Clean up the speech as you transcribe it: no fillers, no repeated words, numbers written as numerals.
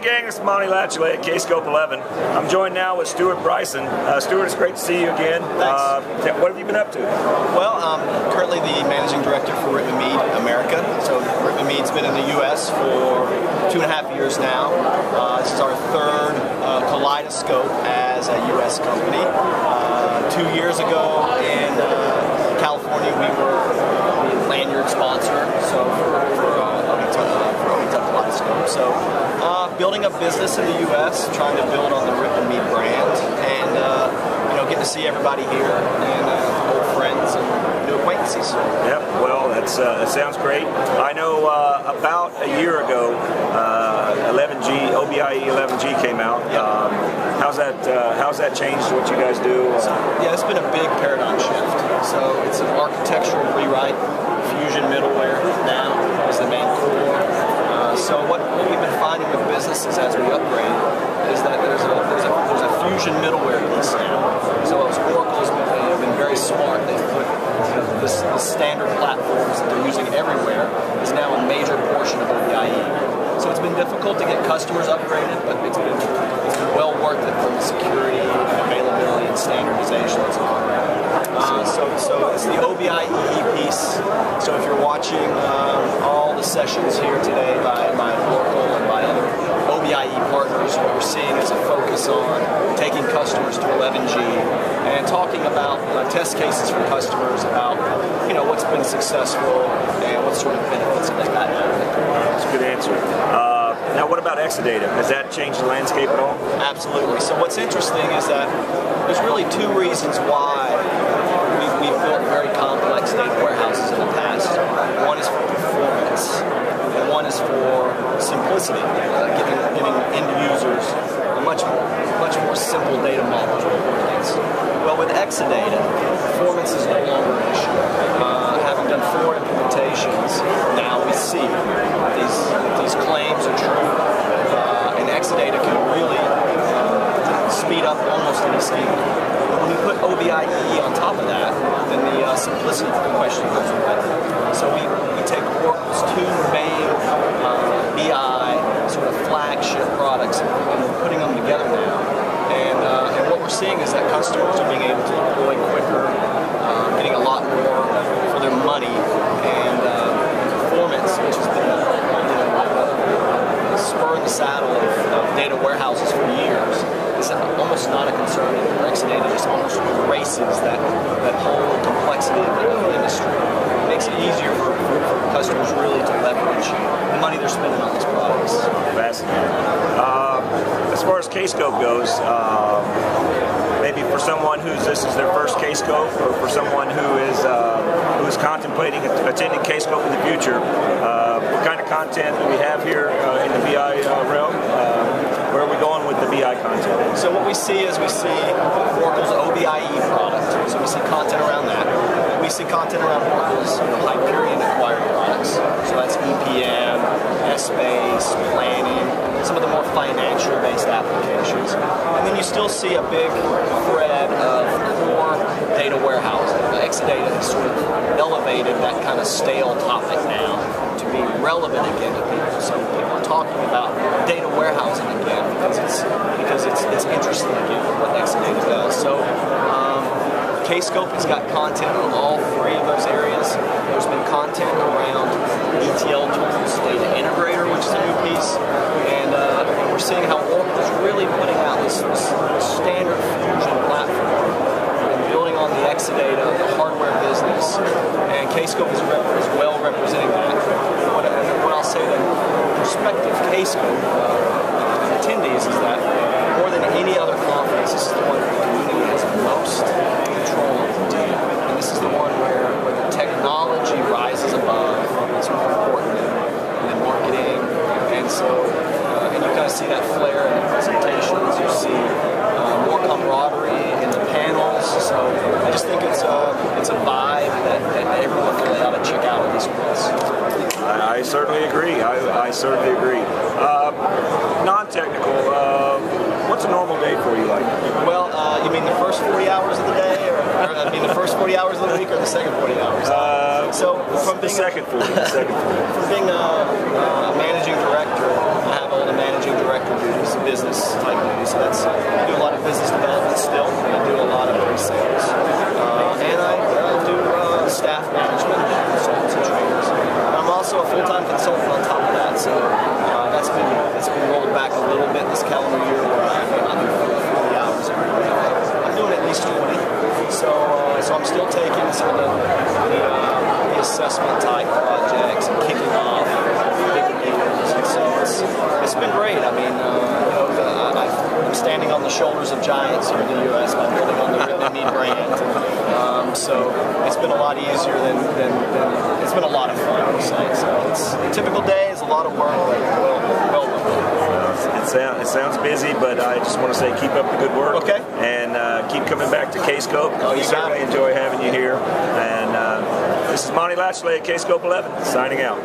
Hey gang, it's Monty Latchley at Kscope 11. I'm joined now with Stewart Bryson. Stewart, it's great to see you again. Thanks. What have you been up to? Well, I'm currently the managing director for OIBEE America. So OIBEE's been in the U.S. for 2.5 years now. This is our third Kscope as a U.S. company. 2 years ago in California, we were the lanyard sponsor. So for ODTUG Kscope. So building a business in the U.S., trying to build on the OIBEE brand, and getting to see everybody here and old friends and new acquaintances. Yep. Well, that sounds great. I know about a year ago, 11G, OBIEE 11G came out. How's that changed what you guys do? Yeah, it's been a big paradigm shift. So it's an architectural rewrite. Fusion middleware now is the main core. So what we've been finding with businesses as we upgrade is that there's a Fusion middleware piece now. So as Oracle's been very smart, they've put this standard platforms that they're using everywhere is now a major portion of OBIEE. So it's been difficult to get customers upgraded, but it's been well worth it from the security, availability, and standardization that's on. So it's the OBIEE piece. So if you're watching all the sessions here today by Oracle and by other OBIEE partners, what we're seeing is a focus on taking customers to 11G and talking about test cases for customers about what's been successful and what sort of benefits that they've had. That's a good answer. Now, what about Exadata? Has that changed the landscape at all? Absolutely. So what's interesting is that there's really two reasons why we've built very complex data warehouses in the past. One is for performance, and one is for simplicity, giving end users a much more simple data model to work against. Well, with Exadata, performance is no longer an issue. Having done 4 implementations, now we see these claims are true, and Exadata can really speed up almost any scheme. When we put OBIEE on top of that, then the simplicity question goes away. So we take Oracle's 2 main BI sort of flagship products and we're putting them together now. And what we're seeing is that customers are being able to deploy quicker, getting a lot more for their money, and performance, which has been spur in the saddle of data warehouses for years, is almost not a concern anymore. Exadata just almost erases that whole complexity of the industry. It makes it easier for customers really to leverage the money they're spending on these products. Fascinating. As far as Kscope goes, maybe for someone this is their first Kscope, or for someone who is contemplating attending Kscope in the future, what kind of content do we have here in the BI realm? Where are we going with the BI content? So what we see is Oracle's OBIEE product. So we see content around that. We see content around Oracle's Hyperion acquired products. So that's EPM, Essbase, planning, some of the more financial-based applications. And then you still see a big thread of core data warehousing. Exadata has sort of elevated that kind of stale topic now to be relevant again to people. So people are talking about data warehousing again because it's interesting again what Exadata does. So Kscope has got content on all 3 of those areas. There's been content around ETL tools, Data Integrator, which is a new piece, and we're seeing how Oracle is really putting out this standard Fusion platform and building on the Exadata, the hardware business, and Kscope is well representing that. What I'll say to prospective Kscope attendees is that more than any other conference, this is the one where the community has the most control of the data. And this is the one where the technology rises above what's more important than marketing. And so, and you kind of see that flare in the presentations. You see more camaraderie in the panels. So I just think it's a vibe that everyone really ought to check out at this place. I certainly agree. I certainly agree. Non-technical, what's a normal day for you like? Well, you mean the first 40 hours of the day, or I mean the first 40 hours of the week, or the second 40 hours? So from being from being a managing director, I have all the managing director standing on the shoulders of giants here in the U.S. by building on the Whitney Mead brand. So it's been a lot easier than it's been a lot of fun, I would say. So it's a typical day is a lot of work, but well It sounds busy, but I just want to say keep up the good work. Okay. And keep coming back to Kscope. Oh, We you got certainly it. enjoy having you here. And this is Monty Latchley at Kscope 11 signing out.